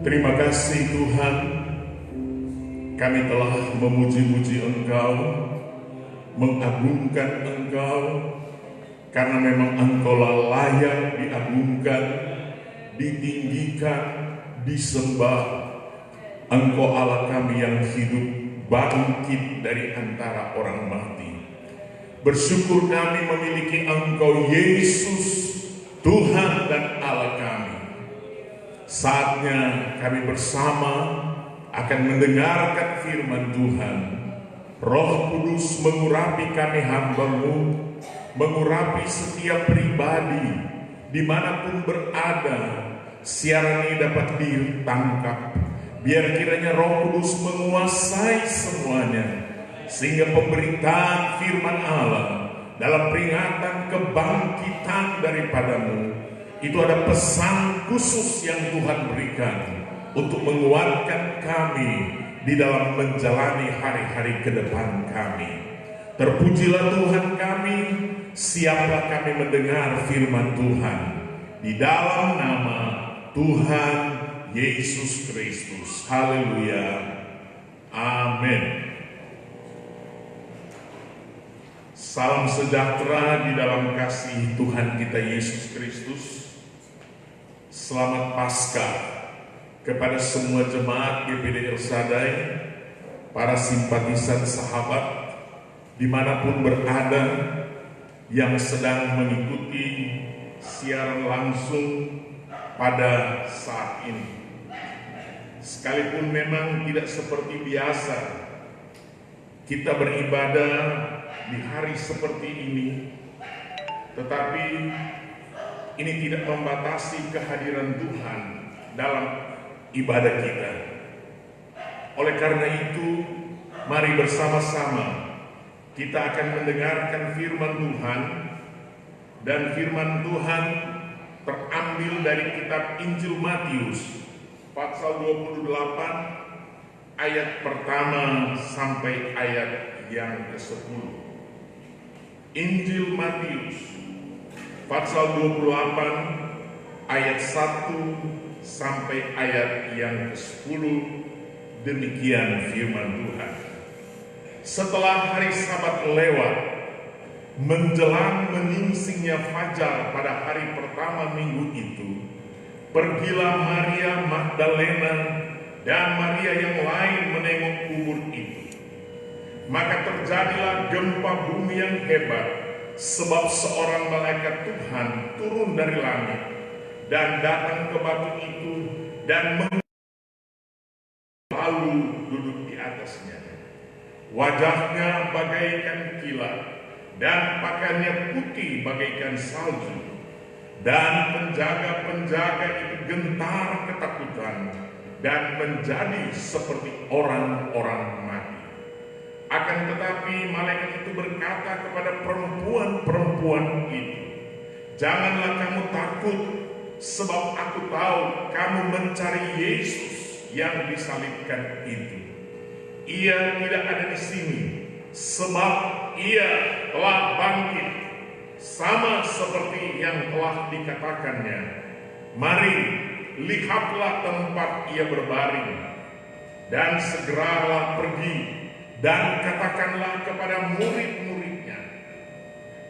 Terima kasih Tuhan, kami telah memuji-muji Engkau, mengagungkan Engkau, karena memang Engkau layak diagungkan, ditinggikan, disembah. Engkau Allah kami yang hidup, bangkit dari antara orang mati. Bersyukur kami memiliki Engkau Yesus, Tuhan dan Allah kami. Saatnya kami bersama akan mendengarkan firman Tuhan. Roh Kudus mengurapi kami hamba-Mu, mengurapi setiap pribadi dimanapun berada. Siaran ini dapat ditangkap. Biar kiranya Roh Kudus menguasai semuanya, sehingga pemberitaan firman Allah dalam peringatan kebangkitan daripada-Mu itu ada pesan khusus yang Tuhan berikan untuk menguatkan kami di dalam menjalani hari-hari ke depan kami. Terpujilah Tuhan kami, siaplah kami mendengar firman Tuhan di dalam nama Tuhan Yesus Kristus. Haleluya. Amin. Salam sejahtera di dalam kasih Tuhan kita Yesus Kristus. Selamat Paskah kepada semua jemaat GPD El Shaddai, para simpatisan sahabat dimanapun berada yang sedang mengikuti siaran langsung pada saat ini. Sekalipun memang tidak seperti biasa kita beribadah di hari seperti ini, tetapi ini tidak membatasi kehadiran Tuhan dalam ibadah kita. Oleh karena itu, mari bersama-sama kita akan mendengarkan firman Tuhan, dan firman Tuhan terambil dari kitab Injil Matius pasal 28 ayat pertama sampai ayat yang ke-10. Injil Matius pasal 28 ayat 1 sampai ayat yang ke-10. Demikian firman Tuhan. Setelah hari Sabat lewat, menjelang menyingsingnya fajar pada hari pertama minggu itu, pergilah Maria Magdalena dan Maria yang lain menengok kubur itu. Maka terjadilah gempa bumi yang hebat, sebab seorang malaikat Tuhan turun dari langit dan datang ke batu itu dan lalu duduk di atasnya. Wajahnya bagaikan kilat dan pakaiannya putih bagaikan salju. Dan penjaga-penjaga itu gentar ketakutan dan menjadi seperti orang-orang mati. Akan tetapi malaikat itu berkata kepada perempuan-perempuan itu, "Janganlah kamu takut, sebab aku tahu kamu mencari Yesus yang disalibkan itu. Ia tidak ada di sini, sebab ia telah bangkit, sama seperti yang telah dikatakannya. Mari, lihatlah tempat ia berbaring, dan segeralah pergi dan katakanlah kepada murid-muridnya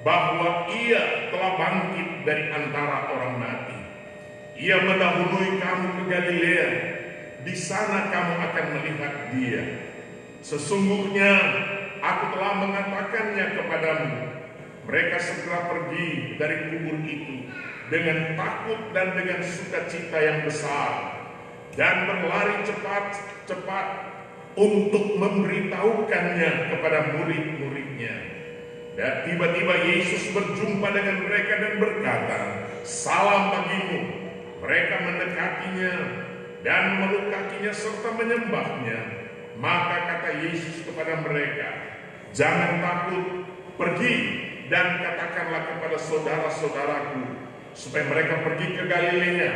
bahwa ia telah bangkit dari antara orang mati. Ia mendahului kamu ke Galilea, di sana kamu akan melihat dia. Sesungguhnya aku telah mengatakannya kepadamu." Mereka segera pergi dari kubur itu dengan takut dan dengan sukacita yang besar, dan berlari cepat-cepat untuk memberitahukannya kepada murid-muridnya. Dan tiba-tiba Yesus berjumpa dengan mereka dan berkata, "Salam bagimu." Mereka mendekatinya dan memeluk kakinya serta menyembahnya. Maka kata Yesus kepada mereka, "Jangan takut, pergi dan katakanlah kepada saudara-saudaraku supaya mereka pergi ke Galilea,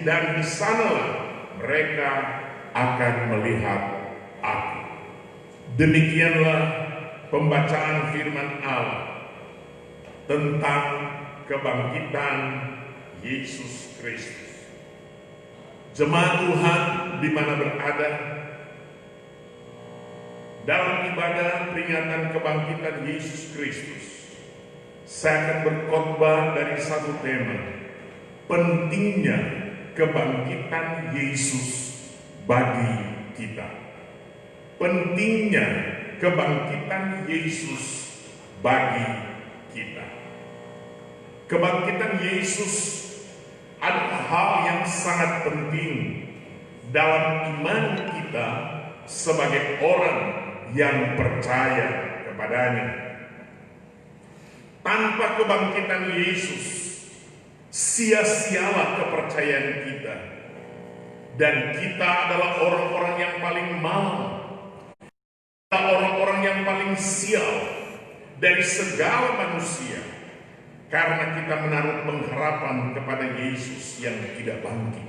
dan di sanalah mereka akan melihat aku." Demikianlah pembacaan firman Allah tentang kebangkitan Yesus Kristus. Jemaat Tuhan di mana berada, dalam ibadah peringatan kebangkitan Yesus Kristus, saya akan berkhotbah dari satu tema, pentingnya kebangkitan Yesus bagi kita. Pentingnya kebangkitan Yesus bagi kita. Kebangkitan Yesus adalah hal yang sangat penting dalam iman kita sebagai orang yang percaya kepadanya. Tanpa kebangkitan Yesus, sia-sialah kepercayaan kita. Dan kita adalah orang-orang yang paling malang, kita orang-orang yang paling sial dari segala manusia, karena kita menaruh pengharapan kepada Yesus yang tidak bangkit.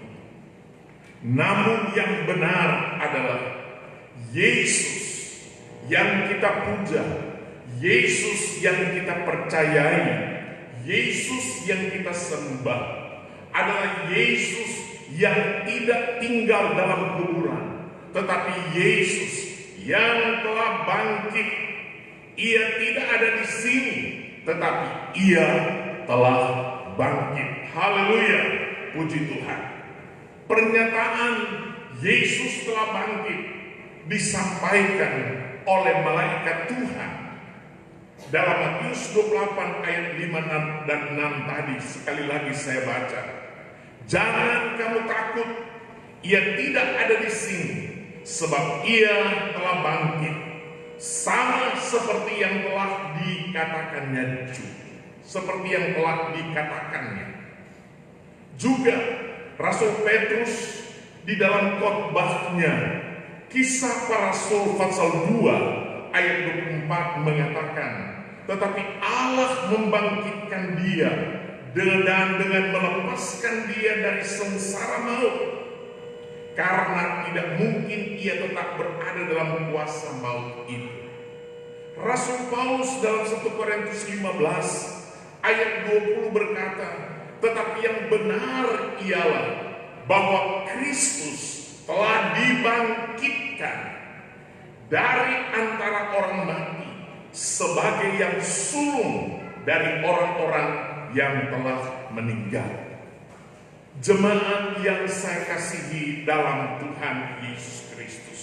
Namun yang benar adalah Yesus yang kita puja, Yesus yang kita percayai, Yesus yang kita sembah adalah Yesus yang tidak tinggal dalam kuburan, tetapi Yesus yang telah bangkit. Ia tidak ada di sini, tetapi Ia telah bangkit. Haleluya, puji Tuhan. Pernyataan Yesus telah bangkit disampaikan oleh malaikat Tuhan dalam Matius 28 ayat 5 dan 6 tadi. Sekali lagi saya baca, jangan kamu takut, Ia tidak ada di sini, sebab Ia telah bangkit, sama seperti yang telah dikatakannya juga. Rasul Petrus di dalam khotbahnya Kisah Para Rasul pasal 2 ayat 24 mengatakan, tetapi Allah membangkitkan dia dengan melepaskan dia dari sengsara maut, karena tidak mungkin ia tetap berada dalam kuasa maut itu. Rasul Paulus dalam 1 Korintus 15 ayat 20 berkata, tetapi yang benar ialah bahwa Kristus telah dibangkitkan dari antara orang mati sebagai yang sulung dari orang-orang yang telah meninggal. Jemaat yang saya kasihi dalam Tuhan Yesus Kristus,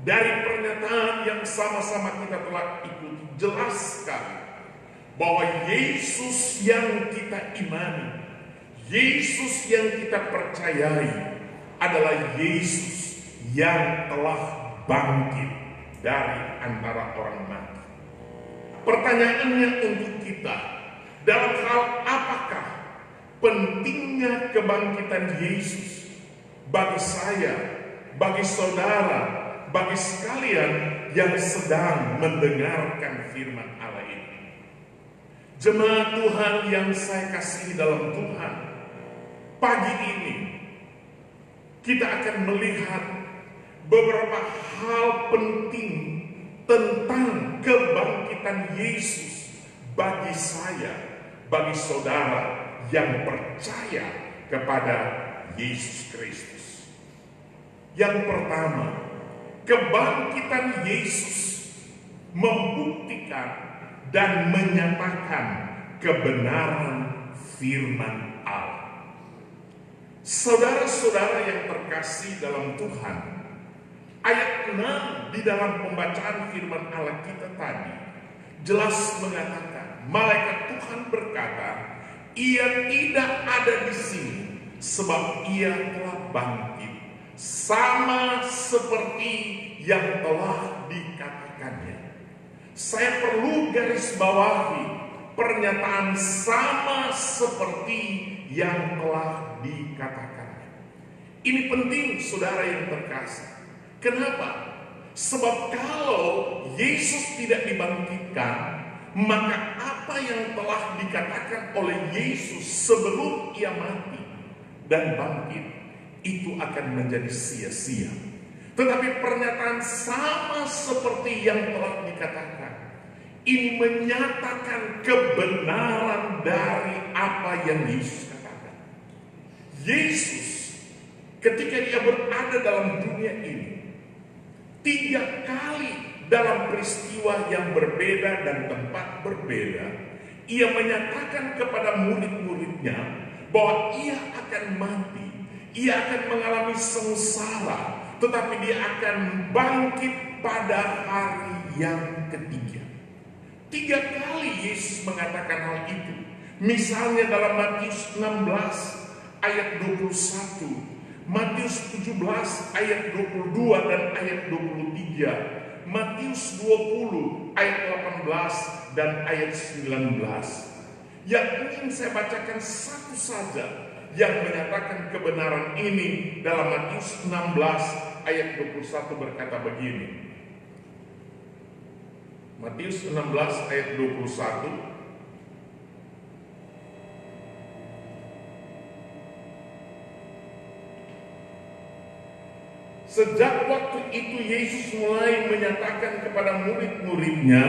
dari pernyataan yang sama-sama kita telah ikuti, jelas sekali bahwa Yesus yang kita imani, Yesus yang kita percayai adalah Yesus yang telah bangkit dari antara orang mati. Pertanyaannya untuk kita, dalam hal apakah pentingnya kebangkitan Yesus bagi saya, bagi saudara, bagi sekalian yang sedang mendengarkan firman Allah ini? Jemaat Tuhan yang saya kasihi dalam Tuhan, pagi ini kita akan melihat beberapa hal penting tentang kebangkitan Yesus bagi saya, bagi saudara yang percaya kepada Yesus Kristus. Yang pertama, kebangkitan Yesus membuktikan dan menyatakan kebenaran firman Allah. Saudara-saudara yang terkasih dalam Tuhan, ayat 6 di dalam pembacaan firman Allah kita tadi jelas mengatakan, malaikat Tuhan berkata, Ia tidak ada di sini sebab Ia telah bangkit, sama seperti yang telah dikatakannya. Saya perlu garis bawahi pernyataan sama seperti yang telah dikatakannya. Ini penting saudara yang terkasih. Kenapa? Sebab kalau Yesus tidak dibangkitkan, maka apa yang telah dikatakan oleh Yesus sebelum Ia mati dan bangkit itu akan menjadi sia-sia. Tetapi pernyataan sama seperti yang telah dikatakan, ini menyatakan kebenaran dari apa yang Yesus katakan. Yesus ketika ia berada dalam dunia ini, 3 kali dalam peristiwa yang berbeda dan tempat berbeda, ia menyatakan kepada murid-muridnya bahwa ia akan mati, ia akan mengalami sengsara, tetapi dia akan bangkit pada hari yang ketiga. 3 kali Yesus mengatakan hal itu. Misalnya dalam Matius 16 ayat 21, Matius 17 ayat 22 dan ayat 23, Matius 20 ayat 18 dan ayat 19. Yang ingin saya bacakan satu saja yang menyatakan kebenaran ini dalam Matius 16 ayat 21 berkata begini. Matius 16 ayat 21. Sejak waktu itu Yesus mulai menyatakan kepada murid-muridnya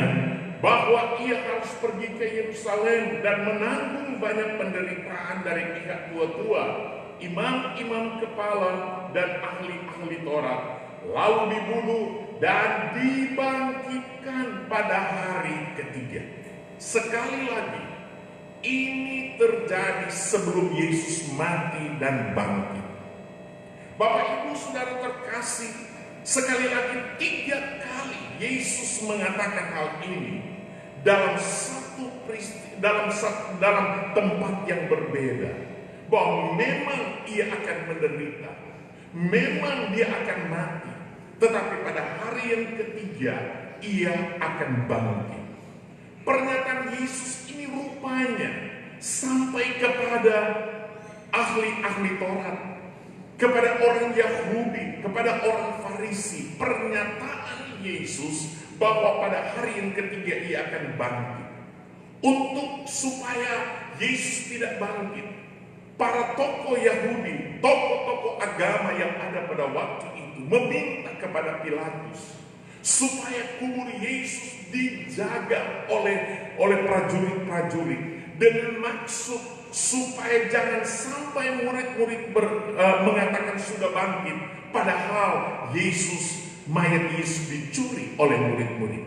bahwa ia harus pergi ke Yerusalem dan menanggung banyak penderitaan dari pihak tua-tua, imam-imam kepala dan ahli-ahli Taurat, lalu dibunuh dan dibangkitkan pada hari ketiga. Sekali lagi, ini terjadi sebelum Yesus mati dan bangkit. Bapak Ibu Saudara terkasih, sekali lagi 3 kali Yesus mengatakan hal ini dalam dalam tempat yang berbeda, bahwa memang ia akan menderita, memang dia akan mati, tetapi pada hari yang ketiga ia akan bangkit. Pernyataan Yesus ini rupanya sampai kepada ahli-ahli Taurat, kepada orang Yahudi, kepada orang Farisi. Pernyataan Yesus bahwa pada hari yang ketiga ia akan bangkit. Untuk supaya Yesus tidak bangkit, para tokoh Yahudi, tokoh-tokoh agama yang ada pada waktu itu meminta kepada Pilatus supaya kubur Yesus dijaga oleh prajurit-prajurit dengan maksud supaya jangan sampai murid-murid mengatakan sudah bangkit, padahal mayat Yesus dicuri oleh murid-murid.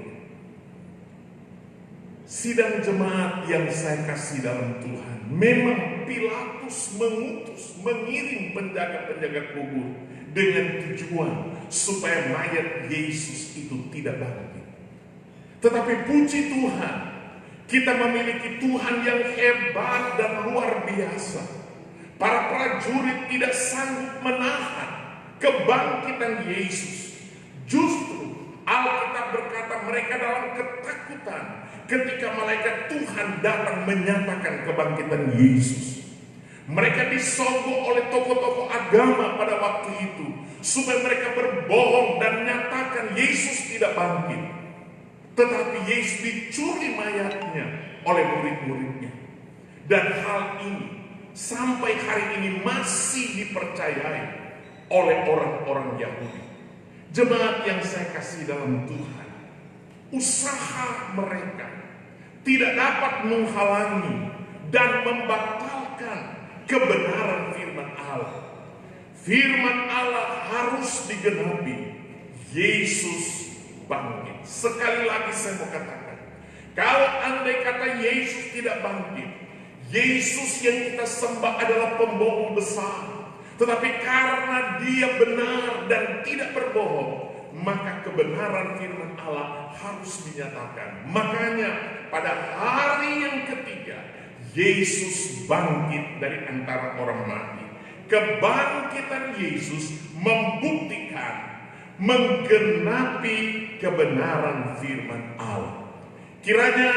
Sidang jemaat yang saya kasih dalam Tuhan, memang Pilatus mengirim penjaga-penjaga kubur dengan tujuan supaya mayat Yesus itu tidak bangkit. Tetapi puji Tuhan, kita memiliki Tuhan yang hebat dan luar biasa. Para prajurit tidak sanggup menahan kebangkitan Yesus. Justru Alkitab berkata mereka dalam ketakutan ketika malaikat Tuhan datang menyatakan kebangkitan Yesus. Mereka disogok oleh tokoh-tokoh agama pada waktu itu supaya mereka berbohong dan menyatakan Yesus tidak bangkit. Tetapi Yesus dicuri mayatnya oleh murid-muridnya. Dan hal ini sampai hari ini masih dipercayai oleh orang-orang Yahudi. Jemaat yang saya kasih dalam Tuhan, usaha mereka tidak dapat menghalangi dan membatalkan kebenaran firman Allah. Firman Allah harus digenapi. Yesus bangkit. Sekali lagi saya mau katakan, kalau andai kata Yesus tidak bangkit, Yesus yang kita sembah adalah pembohong besar. Tetapi karena dia benar dan tidak berbohong, maka kebenaran firman Allah harus dinyatakan. Makanya pada hari yang ketiga, Yesus bangkit dari antara orang mati. Kebangkitan Yesus membuktikan, menggenapi kebenaran firman Allah. Kiranya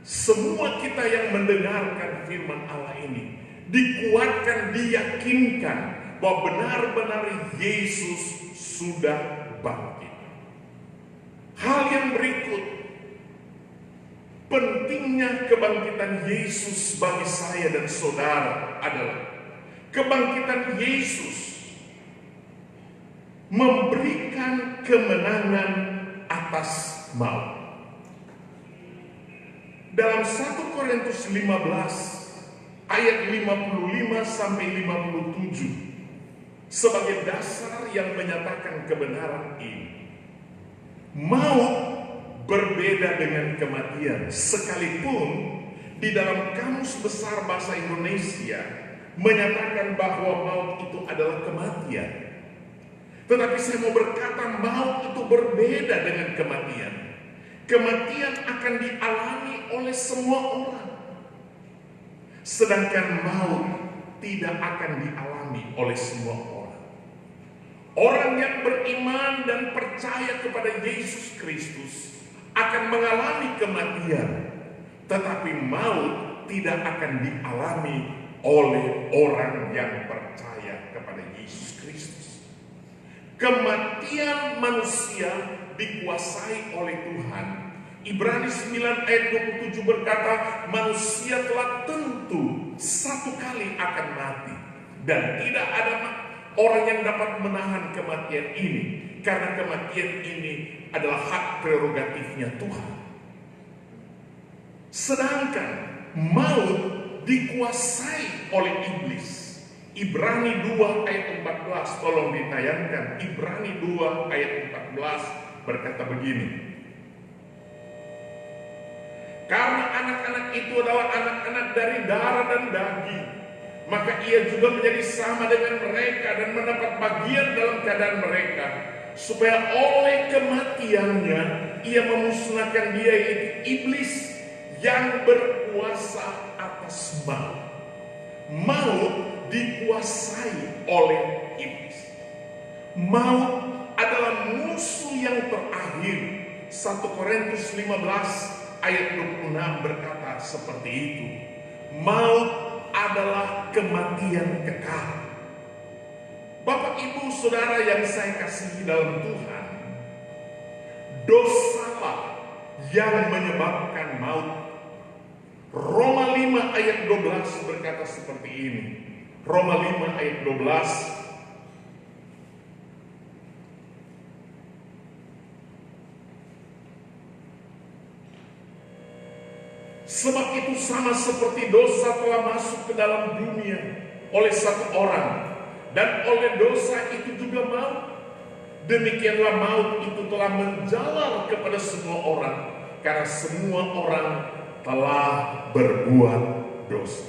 semua kita yang mendengarkan firman Allah ini dikuatkan, diyakinkan bahwa benar-benar Yesus sudah bangkit. Hal yang berikut, pentingnya kebangkitan Yesus bagi saya dan saudara adalah kebangkitan Yesus memberikan kemenangan atas maut. Dalam 1 Korintus 15 ayat 55 sampai 57, sebagai dasar yang menyatakan kebenaran ini. Maut berbeda dengan kematian, sekalipun di dalam Kamus Besar Bahasa Indonesia menyatakan bahwa maut itu adalah kematian. Tetapi saya mau berkata, maut itu berbeda dengan kematian. Kematian akan dialami oleh semua orang, sedangkan maut tidak akan dialami oleh semua orang. Orang yang beriman dan percaya kepada Yesus Kristus akan mengalami kematian, tetapi maut tidak akan dialami oleh orang yang percaya kepada Yesus Kristus. Kematian manusia dikuasai oleh Tuhan. Ibrani 9 ayat 27 berkata, manusia telah tentu satu kali akan mati, dan tidak ada orang yang dapat menahan kematian ini, karena kematian ini adalah hak prerogatifnya Tuhan. Sedangkan maut dikuasai oleh iblis. Ibrani 2 ayat 14, tolong ditayangkan. Ibrani 2 ayat 14 berkata begini, karena anak-anak itu adalah anak-anak dari darah dan daging, maka ia juga menjadi sama dengan mereka dan mendapat bagian dalam keadaan mereka, supaya oleh kematiannya ia memusnahkan dia, yaitu iblis yang berkuasa atas maut. Maut dikuasai oleh iblis. Maut adalah musuh yang terakhir. 1 Korintus 15 ayat 26 berkata seperti itu. Maut adalah kematian kekal. Bapak, Ibu, Saudara yang saya kasihi dalam Tuhan, dosalah yang menyebabkan maut. Roma 5 ayat 12 berkata seperti ini. Roma 5 ayat 12. Sebab itu sama seperti dosa telah masuk ke dalam dunia oleh satu orang, dan oleh dosa itu juga maut. Demikianlah maut itu telah menjalar kepada semua orang, karena semua orang telah berbuat dosa.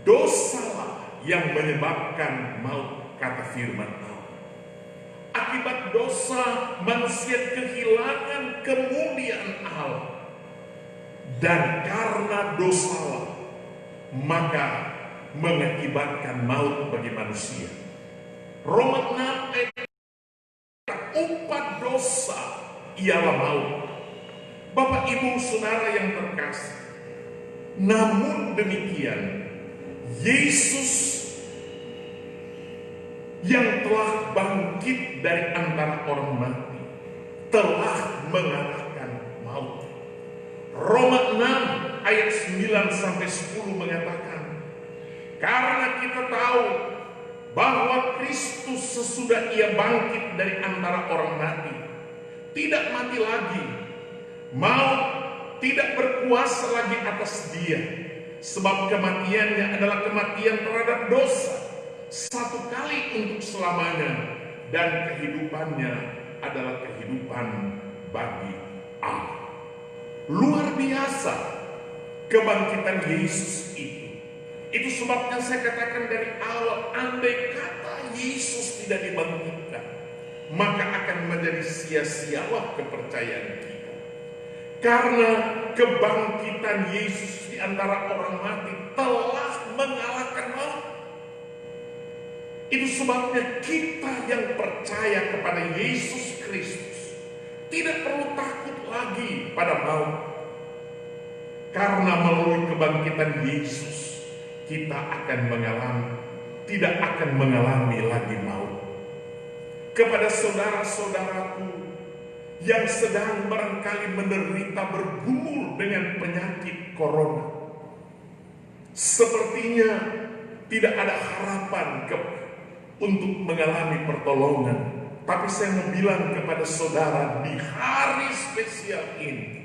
Dosalah yang menyebabkan maut, kata firman Allah. Akibat dosa manusia kehilangan kemuliaan Allah. Dan karena dosalah, maka mengakibatkan maut bagi manusia. Roma 6 ayat upah dosa ialah maut. Bapak, Ibu, Saudara yang terkasih, namun demikian Yesus yang telah bangkit dari antara orang mati telah mengalahkan maut. Roma 6 ayat 9-10 mengatakan, karena kita tahu bahwa Kristus sesudah ia bangkit dari antara orang mati tidak mati lagi, maut tidak berkuasa lagi atas dia, sebab kematiannya adalah kematian terhadap dosa satu kali untuk selamanya, dan kehidupannya adalah kehidupan bagi Allah. Luar biasa kebangkitan Yesus itu. Itu sebabnya saya katakan dari awal, andai kata Yesus tidak dibangkitkan, maka akan menjadi sia-sialah kepercayaan kita. Karena kebangkitan Yesus di antara orang mati telah mengalahkan maut. Itu sebabnya kita yang percaya kepada Yesus Kristus tidak perlu takut lagi pada maut. Karena melalui kebangkitan Yesus kita tidak akan mengalami lagi maut. Kepada saudara-saudaraku yang sedang barangkali menderita bergumul dengan penyakit corona, sepertinya tidak ada harapan untuk mengalami pertolongan. Tapi saya mau bilang kepada saudara di hari spesial ini,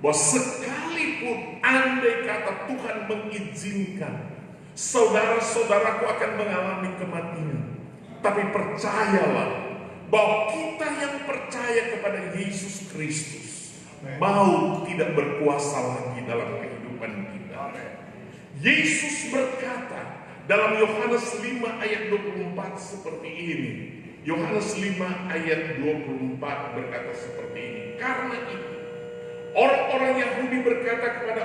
bahwa sekalipun andai kata Tuhan mengizinkan Saudara-saudaraku akan mengalami kematian. Tapi percayalah bahwa kita yang percaya kepada Yesus Kristus, maut tidak berkuasa lagi dalam kehidupan kita. Yesus berkata dalam Yohanes 5 ayat 24 seperti ini. Yohanes 5 ayat 24 berkata seperti ini. Karena itu orang-orang Yahudi berkata kepada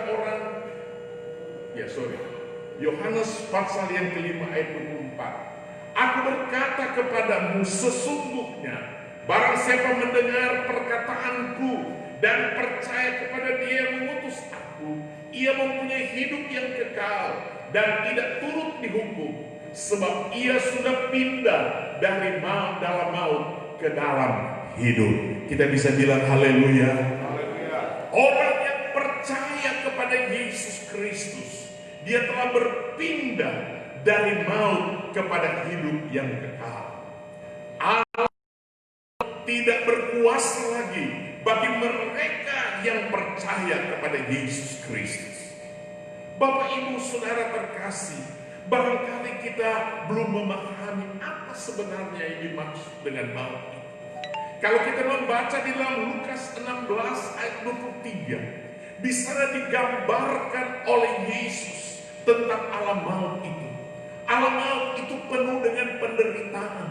Yohanes pasal yang kelima ayat 24. Aku berkata kepadamu, sesungguhnya barang siapa mendengar perkataanku dan percaya kepada Dia yang mengutus aku, ia mempunyai hidup yang kekal dan tidak turut dihukum, sebab ia sudah pindah dari dalam maut ke dalam hidup. Kita bisa bilang haleluya. Orang yang percaya kepada Yesus Kristus, dia telah berpindah dari maut kepada hidup yang kekal. Allah tidak berkuasa lagi bagi mereka yang percaya kepada Yesus Kristus. Bapak, Ibu, Saudara terkasih, barangkali kita belum memahami apa sebenarnya yang dimaksud dengan maut itu. Kalau kita membaca di dalam Lukas 16 ayat 23, di sana digambarkan oleh Yesus tentang alam maut itu. Alam maut itu penuh dengan penderitaan.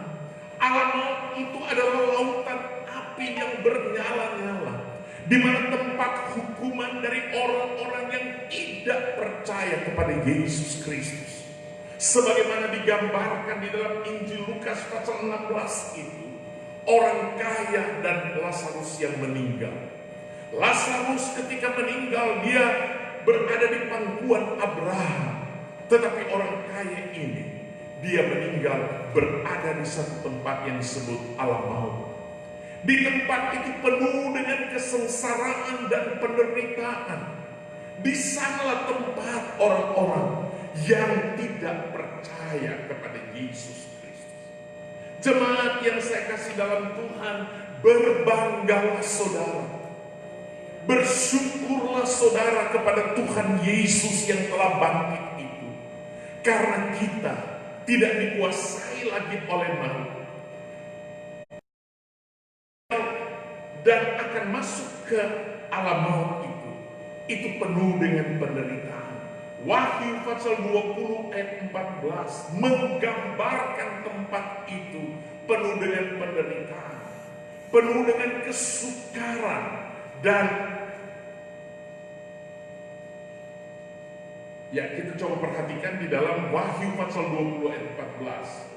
Alam maut itu adalah lautan api yang bernyala-nyala, di mana tempat hukuman dari orang-orang yang tidak percaya kepada Yesus Kristus. Sebagaimana digambarkan di dalam Injil Lukas pasal 16 itu, orang kaya dan Lazarus yang meninggal. Lazarus ketika meninggal dia berada di pangkuan Abraham. Tetapi orang kaya ini, dia meninggal berada di satu tempat yang disebut alam maut. Di tempat itu penuh dengan kesengsaraan dan penderitaan. Di sanalah tempat orang-orang yang tidak percaya kepada Yesus Kristus. Jemaat yang saya kasih dalam Tuhan, berbanggalah saudara. Bersyukurlah saudara kepada Tuhan Yesus yang telah bangkit itu. Karena kita tidak dikuasai lagi oleh maut dan akan masuk ke alam maut itu penuh dengan penderitaan. Wahyu pasal 20 ayat 14 menggambarkan tempat itu penuh dengan penderitaan, penuh dengan kesukaran dan ya, kita coba perhatikan di dalam Wahyu pasal 20 ayat 14.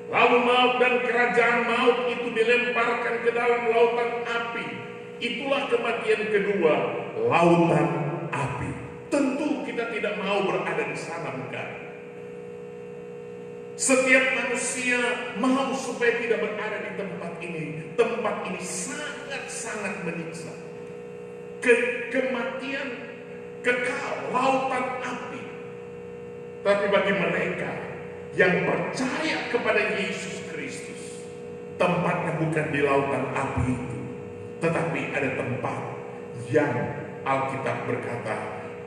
Lalu maut dan kerajaan maut itu dilemparkan ke dalam lautan api. Itulah kematian kedua, lautan api. Tentu kita tidak mau berada di sana, bukan? Setiap manusia mau supaya tidak berada di tempat ini. Tempat ini sangat-sangat menyiksa. Kematian kekal, lautan api. Tapi bagi mereka yang percaya kepada Yesus Kristus, tempatnya bukan di lautan api itu, tetapi ada tempat yang Alkitab berkata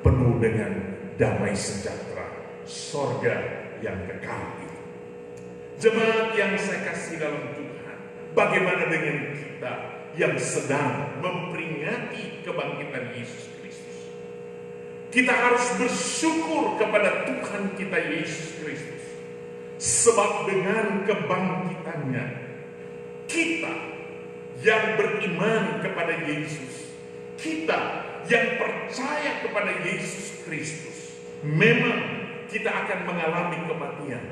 penuh dengan damai sejahtera, sorga yang kekal itu. Jemaat yang saya kasih dalam Tuhan, bagaimana dengan kita yang sedang memperingati kebangkitan Yesus Kristus? Kita harus bersyukur kepada Tuhan kita Yesus Kristus, sebab dengan kebangkitannya kita yang beriman kepada Yesus, kita yang percaya kepada Yesus Kristus, memang kita akan mengalami kematian,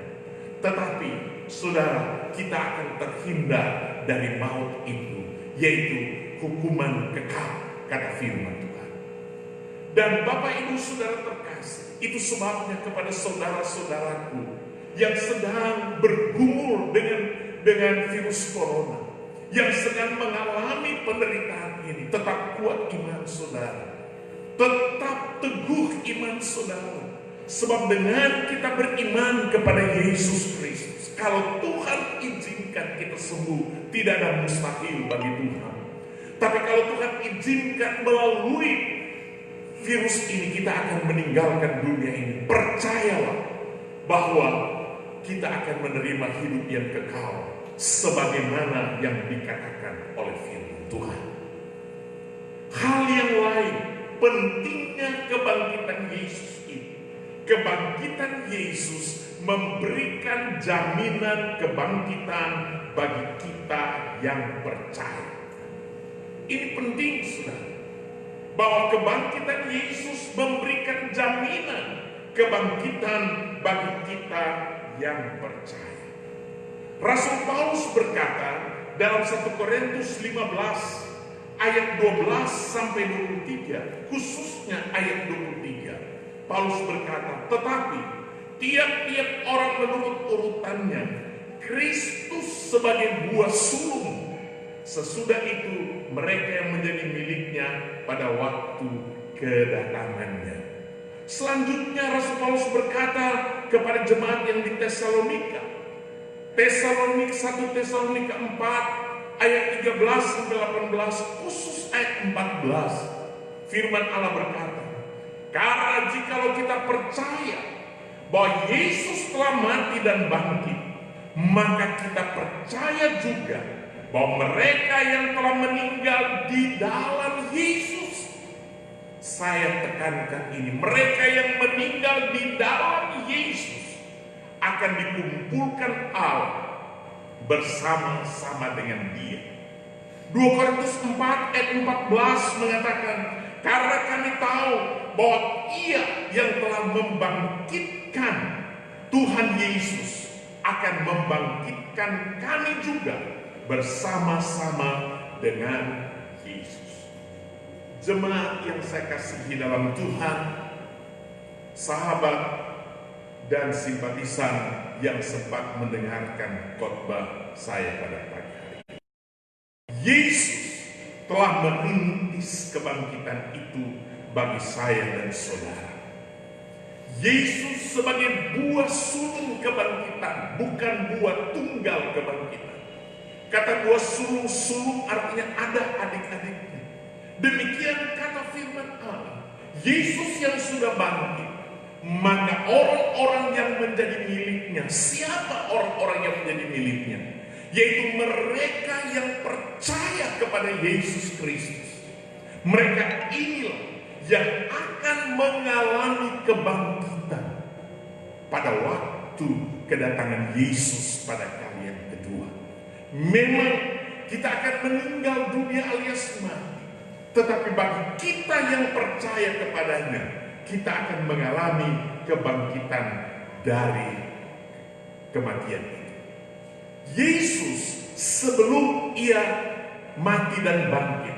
tetapi saudara, kita akan terhindar dari maut itu, yaitu hukuman kekal, kata firman Tuhan. Dan Bapak Ibu Saudara terkasih, itu sebabnya kepada saudara-saudaraku yang sedang bergumul dengan virus corona, yang sedang mengalami penderitaan ini, tetap kuat iman saudara, tetap teguh iman saudara. Sebab dengan kita beriman kepada Yesus Kristus, kalau Tuhan izinkan kita sembuh, tidak ada mustahil bagi Tuhan. Tapi kalau Tuhan izinkan melalui virus ini, kita akan meninggalkan dunia ini. Percayalah bahwa kita akan menerima hidup yang kekal sebagaimana yang dikatakan oleh firman Tuhan. Hal yang lain, pentingnya kebangkitan Yesus ini. Kebangkitan Yesus memberikan jaminan kebangkitan bagi kita yang percaya. Ini penting, saudara, bahwa kebangkitan Yesus memberikan jaminan kebangkitan bagi kita yang percaya. Rasul Paulus berkata dalam 1 Korintus 15 ayat 12 sampai 23, khususnya ayat 23. Paulus berkata, tetapi tiap-tiap orang menurut urutannya, Kristus sebagai buah sulung, sesudah itu mereka yang menjadi miliknya pada waktu kedatangannya. Selanjutnya Rasul Paulus berkata kepada jemaat yang di Tesalonika, 1 Tesalonika 4 ayat 13 sampai 18, khusus ayat 14, firman Allah berkata, karena jikalau kita percaya bahwa Yesus telah mati dan bangkit, maka kita percaya juga bahwa mereka yang telah meninggal di dalam Yesus, saya tekankan ini, mereka yang meninggal di dalam Yesus akan dikumpulkan Allah bersama-sama dengan Dia. 2 Korintus 4 ayat 14 mengatakan, karena kami tahu bahwa Ia yang telah membangkitkan Tuhan Yesus akan membangkitkan kami juga bersama-sama dengan Yesus. Jemaat yang saya kasihi dalam Tuhan, sahabat dan simpatisan yang sempat mendengarkan khotbah saya pada pagi hari ini, Yesus telah merintis kebangkitan itu bagi saya dan saudara. Yesus sebagai buah sulung kebangkitan, bukan buah tunggal kebangkitan. Kata buah sulung artinya ada adik-adiknya. Demikian kata firman Allah. Yesus yang sudah bangkit, maka orang-orang yang menjadi miliknya. Siapa orang-orang yang menjadi miliknya? Yaitu mereka yang percaya kepada Yesus Kristus. Mereka inilah yang akan mengalami kebangkitan pada waktu kedatangan Yesus pada kali yang kedua. Memang kita akan meninggal dunia alias mati, tetapi bagi kita yang percaya kepadanya, kita akan mengalami kebangkitan dari kematian itu. Yesus sebelum Ia mati dan bangkit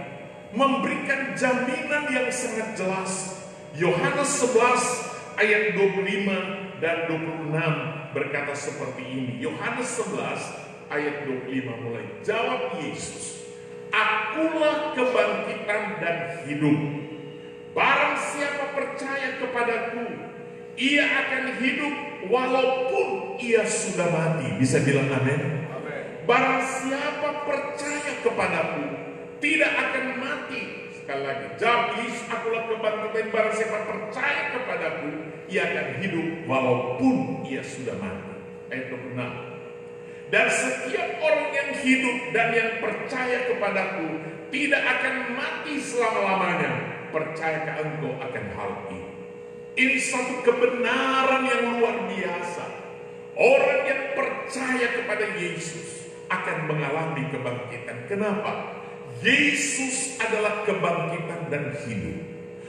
memberikan jaminan yang sangat jelas. Yohanes 11 ayat 25 dan 26 berkata seperti ini. Yohanes 11 ayat 25 mulai. Jawab Yesus, akulah kebangkitan dan hidup. Barang siapa percaya kepadaku, ia akan hidup walaupun ia sudah mati. Bisa bilang amin? Barang siapa percaya kepadaku, tidak akan mati. Sekali lagi, jawab Yesus, akulah kebangkitan. Barang siapa percaya kepadaku, ia akan hidup walaupun ia sudah mati. Ayat 26. Dan setiap orang yang hidup dan yang percaya kepadaku tidak akan mati selama-lamanya. Percayakah engkau akan hal ini? Ini satu kebenaran yang luar biasa. Orang yang percaya kepada Yesus akan mengalami kebangkitan. Kenapa? Yesus adalah kebangkitan dan hidup.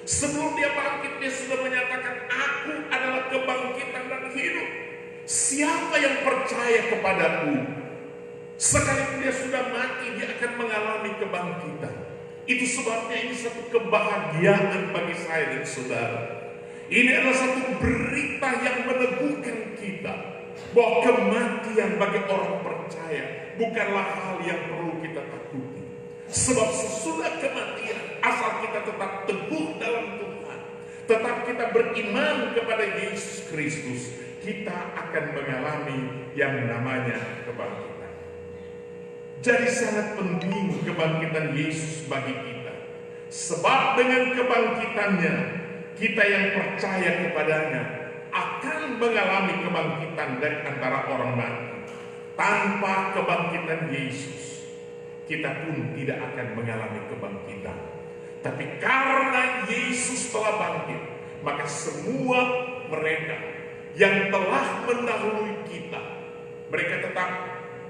Sebelum dia bangkit, dia sudah menyatakan, aku adalah kebangkitan dan hidup. Siapa yang percaya kepadaku, sekalipun dia sudah mati, dia akan mengalami kebangkitan. Itu sebabnya ini satu kebahagiaan bagi saya dan saudara. Ini adalah satu berita yang meneguhkan kita bahwa kematian bagi orang percaya bukanlah hal yang perlu kita takuti. Sebab sesudah kematian, asal kita tetap teguh dalam Tuhan, tetap kita beriman kepada Yesus Kristus, kita akan mengalami yang namanya kebangkitan. Jadi sangat penting kebangkitan Yesus bagi kita. Sebab dengan kebangkitannya, kita yang percaya kepadanya akan mengalami kebangkitan dari antara orang mati. Tanpa kebangkitan Yesus, kita pun tidak akan mengalami kebangkitan. Tapi karena Yesus telah bangkit, maka semua mereka yang telah mendahului kita, mereka tetap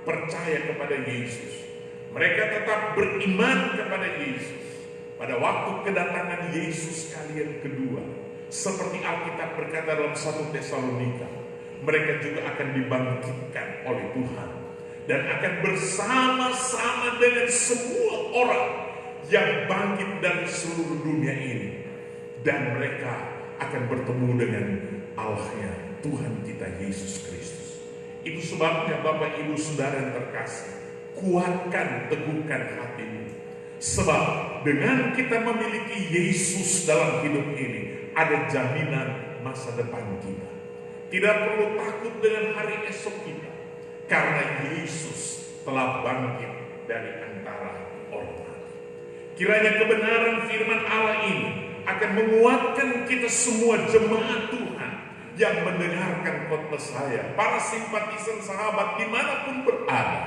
percaya kepada Yesus. Mereka tetap beriman kepada Yesus. Pada waktu kedatangan Yesus kali yang kedua, seperti Alkitab berkata dalam 1 Tesalonika, mereka juga akan dibangkitkan oleh Tuhan dan akan bersama-sama dengan semua orang yang bangkit dari seluruh dunia ini, dan mereka akan bertemu dengan Allahnya Tuhan kita Yesus Kristus. Itu sebabnya Bapak Ibu Saudara yang terkasih, kuatkan, teguhkan hatimu, sebab dengan kita memiliki Yesus dalam hidup ini, ada jaminan masa depan kita. Tidak perlu takut dengan hari esok kita, karena Yesus telah bangkit dari antara orang mati. Kiranya kebenaran firman Allah ini akan menguatkan kita semua jemaat Tuhan yang mendengarkan khotbah saya, para simpatisan sahabat dimanapun berada.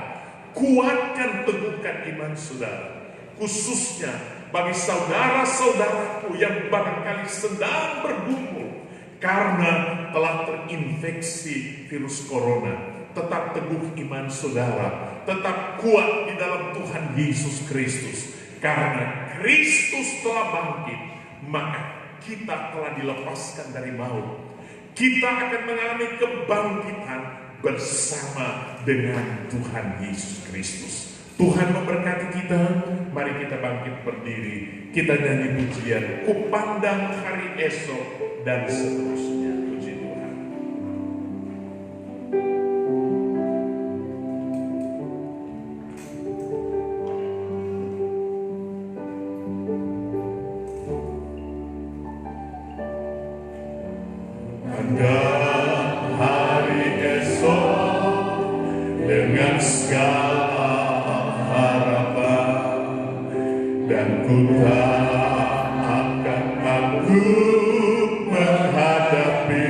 Kuatkan, teguhkan iman saudara, khususnya bagi saudara-saudaraku yang barangkali sedang bergumul karena telah terinfeksi virus corona. Tetap teguh iman saudara, tetap kuat di dalam Tuhan Yesus Kristus. Karena Kristus telah bangkit, maka kita telah dilepaskan dari maut. Kita akan mengalami kebangkitan bersama dengan Tuhan Yesus Kristus. Tuhan memberkati kita. Mari kita bangkit berdiri, kita nyanyi pujian Kupandang Hari Esok dan seterusnya. Puji Tuhan. Pandang hari esok dengan segala harapan, dan ku tak akan takut menghadapi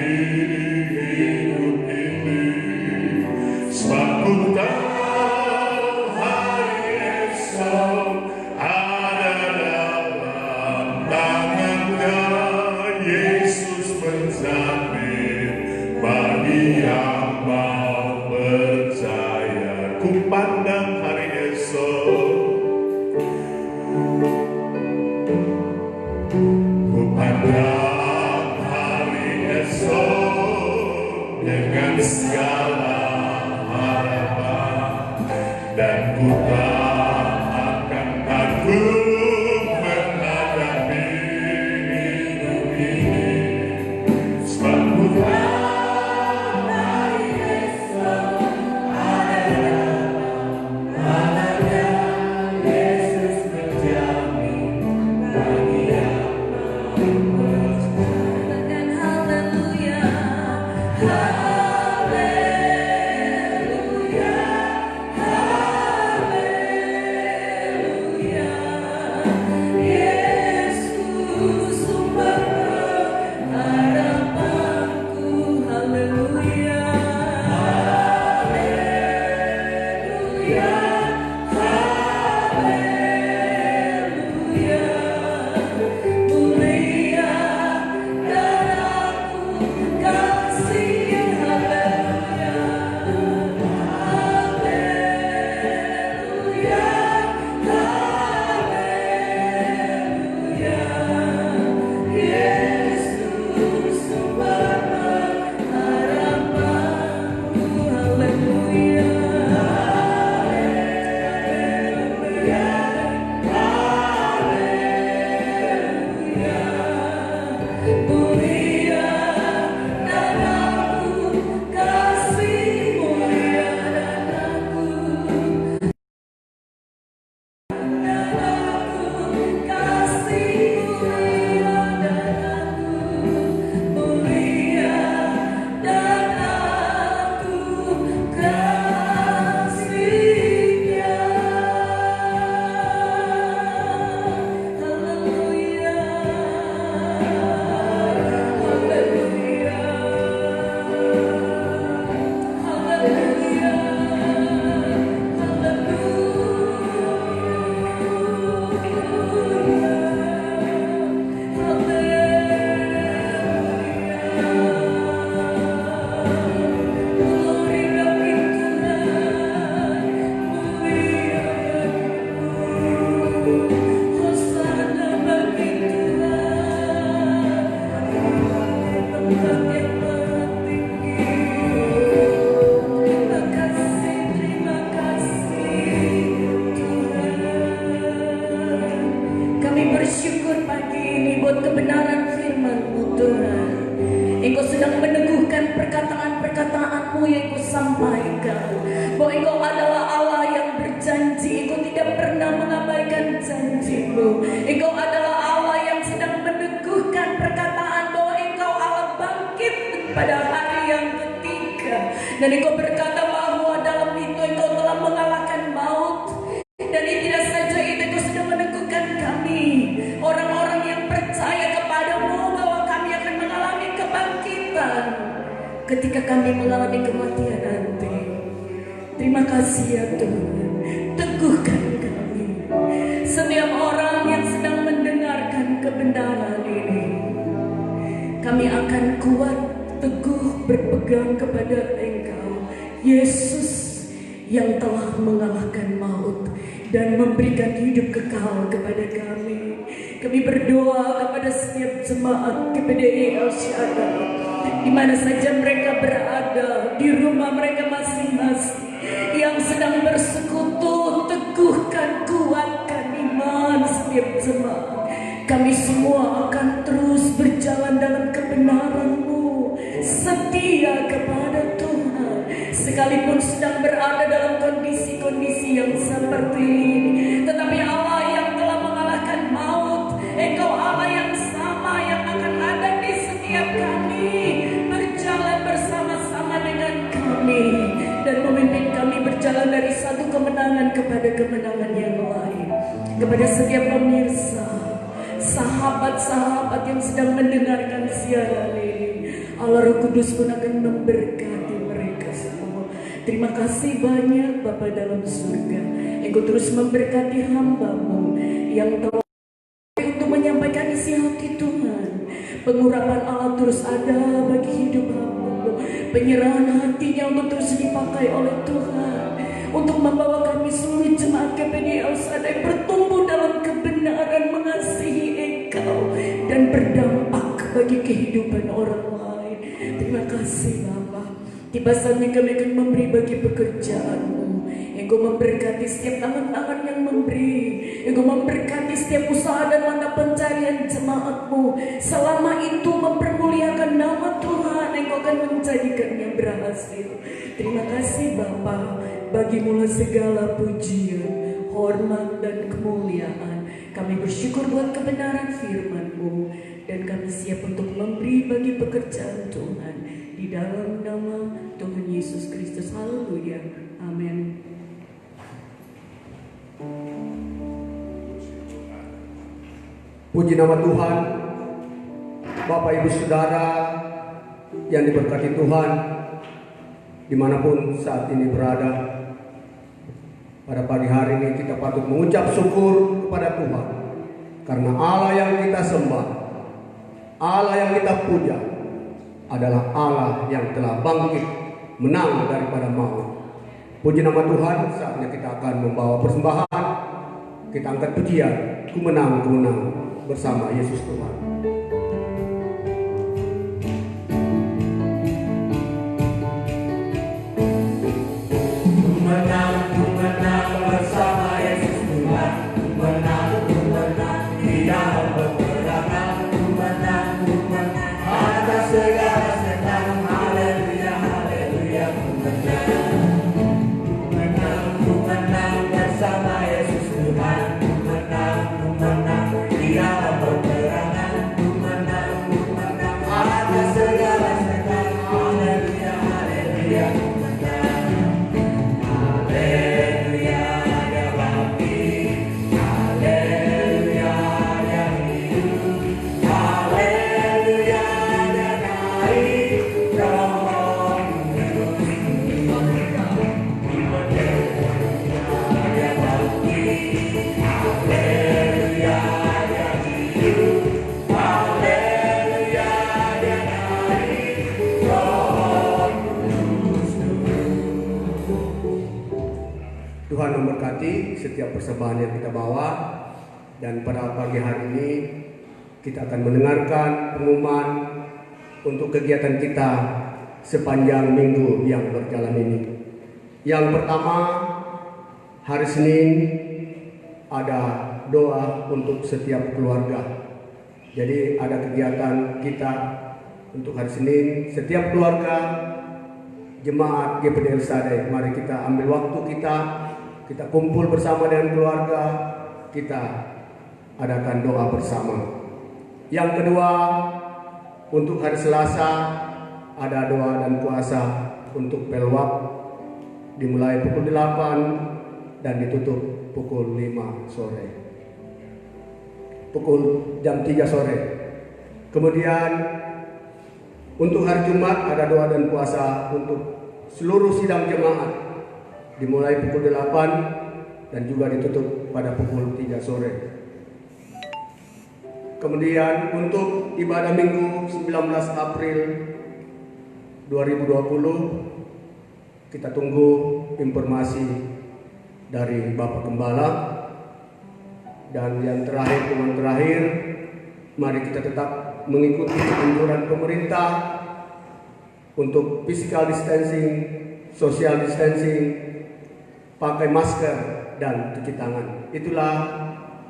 hidup ini, sebab ku tahu hari esok ada dalam tangan-Nya. Yesus menjamin bagi yang mau percaya. Ku pandang hari esok, ku pandang hari esok dengan segala harapan, dan ku tak akan takut menghadapi hidup ini, sebab ku tahu hari esok ada tangan-Nya. Yesus menjamin bagi yang mau percaya. Dan haleluya, haleluya, haleluya. Tuhan yang maha tinggi. Terima kasih Tuhan. Kami bersyukur pagi ini buat kebenaran firman-Mu Tuhan. Engkau sedang meneguhkan perkataan-perkataan-Mu yang Engkau sampaikan, bahwa Engkau adalah Allah yang berjanji. Engkau tidak pernah mengabaikan janji-Mu. Engkau adalah Allah yang sedang meneguhkan perkataan bahwa Engkau Allah bangkit pada hari yang ketiga. Dan Engkau berkata bahwa dalam itu Engkau telah mengalahkan maut. Dan tidak saja itu, Engkau sudah meneguhkan kami, orang-orang yang percaya kepadamu, bahwa kami akan mengalami kebangkitan ketika kami mengalami kematian nanti. Terima kasih ya Tuhan, teguhkan kami. Setiap orang yang sedang mendengarkan kebenaran ini, kami akan kuat, teguh, berpegang kepada Engkau, Yesus yang telah mengalahkan maut dan memberikan hidup kekal kepada kami. Kami berdoa kepada setiap jemaat GPDI El Shaddai, di mana saja mereka berada, di rumah mereka masing-masing, yang sedang bersekutu, teguhkan, kuatkan iman setiap jemaat. Kami semua akan terus berjalan dalam kebenaran-Mu, setia kepada Tuhan, sekalipun sedang berada dalam kondisi-kondisi yang seperti ini. Tetapi Allah yang telah mengalahkan maut, Engkau Allah yang sama yang akan ada di setiap kami, berjalan bersama-sama dengan kami dan memimpin kami berjalan dari satu kemenangan kepada kemenangan yang lain. Kepada setiap pemirsa, sahabat-sahabat yang sedang mendengarkan siaran ini, Allah Roh Kudus pun akan memberkati mereka semua. Terima kasih banyak Bapa dalam surga. Engkau terus memberkati hamba-Mu yang telah untuk menyampaikan isi hati Tuhan. Pengurapan Allah terus ada bagi hidup hamba-Mu. Penyerahan hatinya untuk terus dipakai oleh Tuhan, untuk membawa kami seluruh jemaat GPDI El Shaddai bertumbuh dalam kebenaran, mengasihi Engkau dan berdampak bagi kehidupan orang lain. Terima kasih Bapa. Tiba saatnya kami akan memberi bagi pekerjaan-Mu. Engkau memberkati setiap tangan-tangan yang memberi. Engkau memberkati setiap usaha dan mata pencarian jemaat-Mu. Selama itu mempermuliakan nama Tuhan, Engkau akan menjadikannya berhasil. Terima kasih Bapa. Bagimu segala pujian, hormat dan kemuliaan. Kami bersyukur buat kebenaran firman-Mu, dan kami siap untuk memberi bagi pekerjaan Tuhan di dalam nama Tuhan Yesus Kristus. Haleluya. Amin. Puji nama Tuhan. Bapak Ibu Saudara yang diberkati Tuhan, dimanapun saat ini berada, pada pagi hari ini kita patut mengucap syukur kepada Tuhan, karena Allah yang kita sembah, Allah yang kita puja adalah Allah yang telah bangkit, menang daripada maut. Puji nama Tuhan. Saatnya kita akan membawa persembahan. Kita angkat pujian, ku menang bersama Yesus Tuhan. Tuhan memberkati setiap persembahan yang kita bawa, dan pada pagi hari ini kita akan mendengarkan pengumuman untuk kegiatan kita sepanjang minggu yang berjalan ini. Yang pertama, hari Senin ada doa untuk setiap keluarga. Jadi ada kegiatan kita untuk hari Senin, setiap keluarga jemaat GPD El Shaddai, mari kita ambil waktu kita kumpul bersama dengan keluarga, kita adakan doa bersama. Yang kedua, untuk hari Selasa ada doa dan puasa untuk Pelwak, dimulai pukul 8 dan ditutup pukul 5 sore. Pukul jam 3 sore. Kemudian untuk hari Jumat ada doa dan puasa untuk seluruh sidang jemaat, dimulai pukul 8 dan juga ditutup pada pukul 3 sore. Kemudian untuk ibadah Minggu 19 April 2020, kita tunggu informasi dari Bapak Gembala. Dan yang terakhir, teman terakhir, mari kita tetap mengikuti anjuran pemerintah untuk physical distancing, social distancing, pakai masker dan cuci tangan. Itulah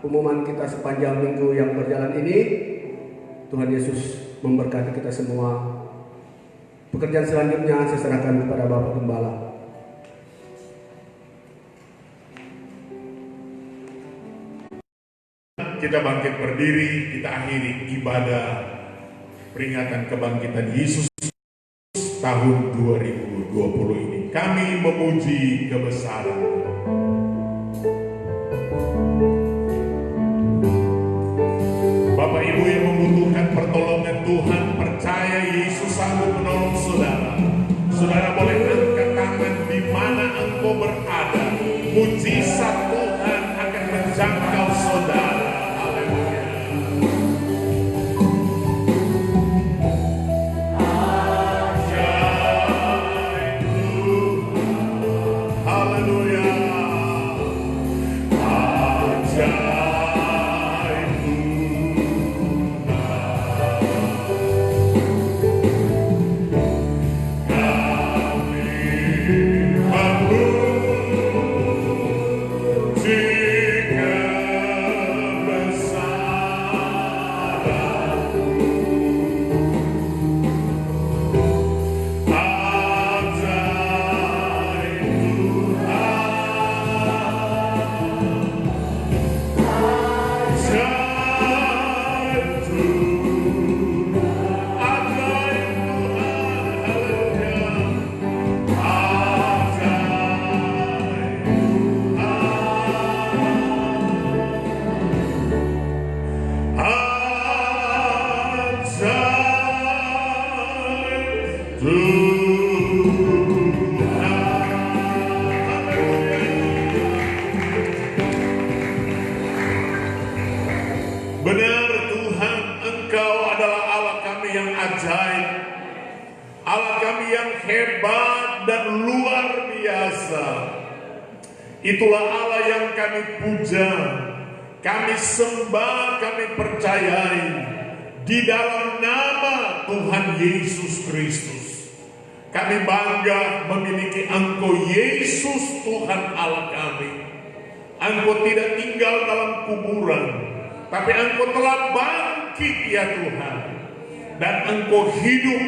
pengumuman kita sepanjang minggu yang berjalan ini. Tuhan Yesus memberkati kita semua. Pekerjaan selanjutnya saya serahkan kepada Bapak Gembala. Kita bangkit berdiri, kita akhiri ibadah peringatan kebangkitan Yesus tahun 2020 ini. Kami memuji kebesaran. Bapak Ibu yang membutuhkan pertolongan Tuhan, percaya Yesus sanggup menolong saudara. Saudara boleh angkat tangan di mana engkau berada. Mujizat Tuhan akan menjangkau saudara. Benar Tuhan, Engkau adalah Allah kami yang ajaib, Allah kami yang hebat dan luar biasa. Itulah Allah yang kami puja, kami sembah, kami percayai di dalam nama Tuhan Yesus Kristus. Kami bangga memiliki Engkau Yesus Tuhan Allah kami. Engkau tidak tinggal dalam kuburan, tapi Engkau telah bangkit ya Tuhan. Dan Engkau hidup.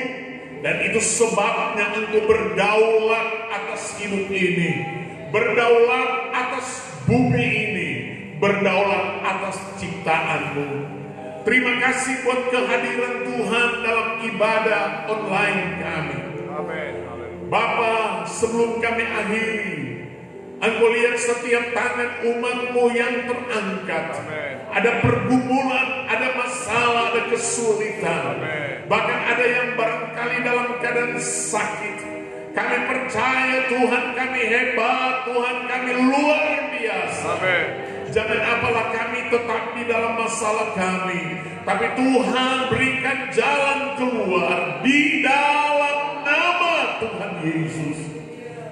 Dan itu sebabnya Engkau berdaulat atas hidup ini, berdaulat atas bumi ini, berdaulat atas ciptaan-Mu. Terima kasih buat kehadiran Tuhan dalam ibadah online kami. Amin. Bapa, sebelum kami akhiri, Engkau lihat setiap tangan umat-Mu yang terangkat. Amin. Ada pergumulan, ada masalah, ada kesulitan. Amin. Bahkan ada yang barangkali dalam keadaan sakit. Kami percaya Tuhan kami hebat, Tuhan kami luar biasa. Amin. Jangan apalah kami tetap di dalam masalah kami, tapi Tuhan berikan jalan keluar di dalam nama Tuhan Yesus.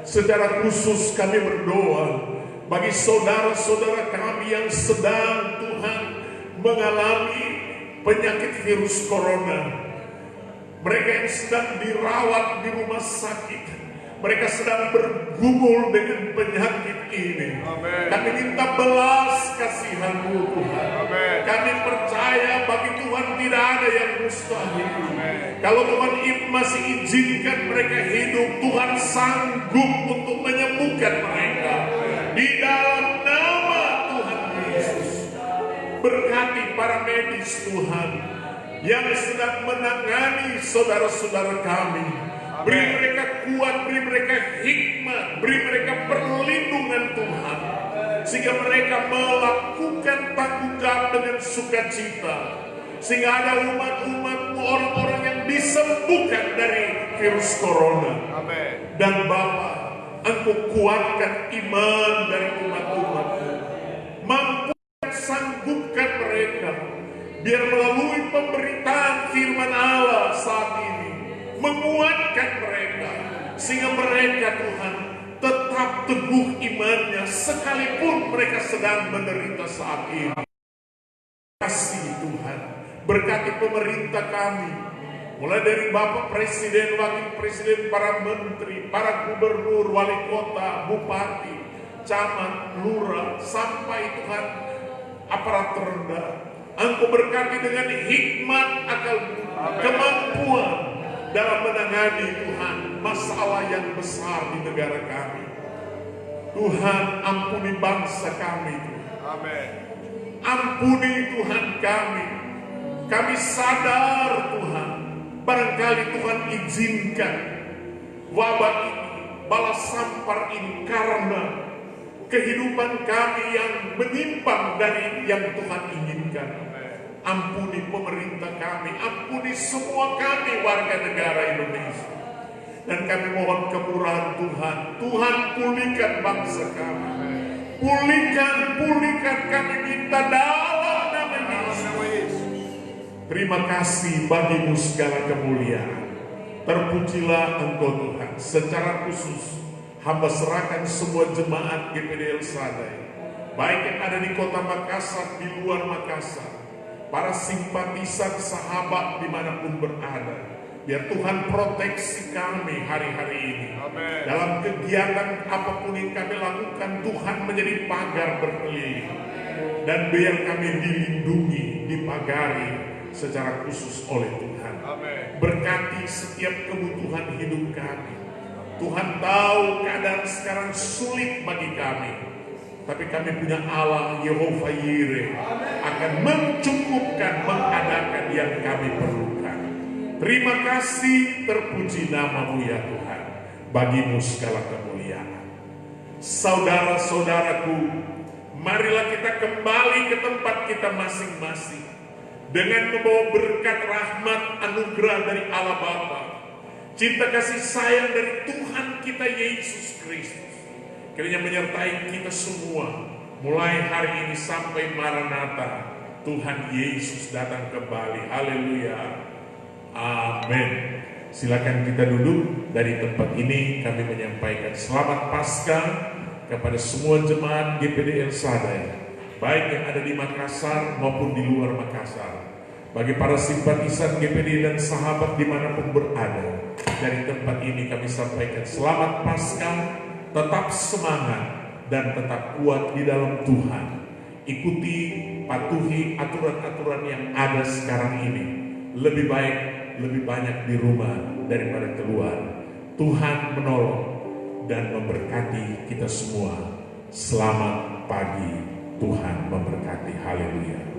Secara khusus kami berdoa bagi saudara-saudara kami yang sedang Tuhan mengalami penyakit virus corona. mereka yang sedang dirawat di rumah sakit, mereka sedang bergumul dengan penyakit ini. Amen. Kami minta belas kasihan-Mu Tuhan. Amen. Kami percaya bagi Tuhan tidak ada yang mustahil. Amen. Kalau Tuhan masih izinkan mereka hidup, Tuhan sanggup untuk menyembuhkan mereka. Di dalam nama Tuhan Yesus. Berkati para medis Tuhan yang sedang menangani saudara-saudara kami. Beri mereka kuat, beri mereka hikmat, beri mereka perlindungan Tuhan, sehingga mereka melakukan tanggung jawab dengan sukacita, sehingga ada umat-umat-Mu, orang-orang yang disembuhkan dari virus corona. Amen. Dan Bapa, Engkau kuatkan iman dari umat-umat-Mu, mampukan, sanggupkan mereka, biar melalui pemberitaan firman Allah saat ini menguatkan mereka, sehingga mereka Tuhan tetap teguh imannya sekalipun mereka sedang menderita saat ini. Kasih Tuhan, berkati pemerintah kami, mulai dari Bapak Presiden, Wakil Presiden, para menteri, para gubernur, wali kota, bupati, camat, lurah, sampai Tuhan aparat terendah. Engkau berkati dengan hikmat, akal, kemampuan dalam menangani Tuhan masalah yang besar di negara kami. Tuhan, ampuni bangsa kami Tuhan. Amen. Ampuni Tuhan kami. Kami sadar Tuhan, barangkali Tuhan izinkan wabah ini, balas sampar ini karena kehidupan kami yang menyimpang dari yang Tuhan inginkan. Ampuni pemerintah kami, ampuni semua kami warga negara Indonesia. Dan kami mohon kemurahan Tuhan. Tuhan, pulihkan bangsa kami. Pulihkan kami minta dalam nama Yesus. Terima kasih bagi-Mu segala kemuliaan. Terpujilah Engkau Tuhan. Secara khusus hamba serahkan semua jemaat GPD El Shaddai, baik yang ada di kota Makassar, di luar Makassar, para simpatisan sahabat dimanapun berada, biar Tuhan proteksi kami hari-hari ini. Amen. Dalam kegiatan apapun yang kami lakukan, Tuhan menjadi pagar berkeliling, dan biar kami dilindungi, dipagari secara khusus oleh Tuhan. Amen. Berkati setiap kebutuhan hidup kami. Tuhan tahu keadaan sekarang sulit bagi kami, tapi kami punya Allah Yehova Yireh akan mencukupkan, mengadakan yang kami perlukan. Terima kasih, terpuji nama-Mu ya Tuhan. Bagi-Mu segala kemuliaan. Saudara-saudaraku, marilah kita kembali ke tempat kita masing-masing dengan membawa berkat rahmat anugerah dari Allah Bapa, cinta kasih sayang dari Tuhan kita Yesus Kristus, kiranya menyertai kita semua mulai hari ini sampai Maranatha. Tuhan Yesus datang kembali. Haleluya. Amin. Silakan kita duduk. Dari tempat ini kami menyampaikan selamat Paskah kepada semua jemaat GPD El Shaddai, baik yang ada di Makassar maupun di luar Makassar. Bagi para simpatisan GPD dan sahabat dimanapun berada, dari tempat ini kami sampaikan selamat Paskah. Tetap semangat dan tetap kuat di dalam Tuhan. Ikuti, patuhi aturan-aturan yang ada sekarang ini. Lebih baik, lebih banyak di rumah daripada keluar. Tuhan menolong dan memberkati kita semua. Selamat pagi, Tuhan memberkati. Haleluya.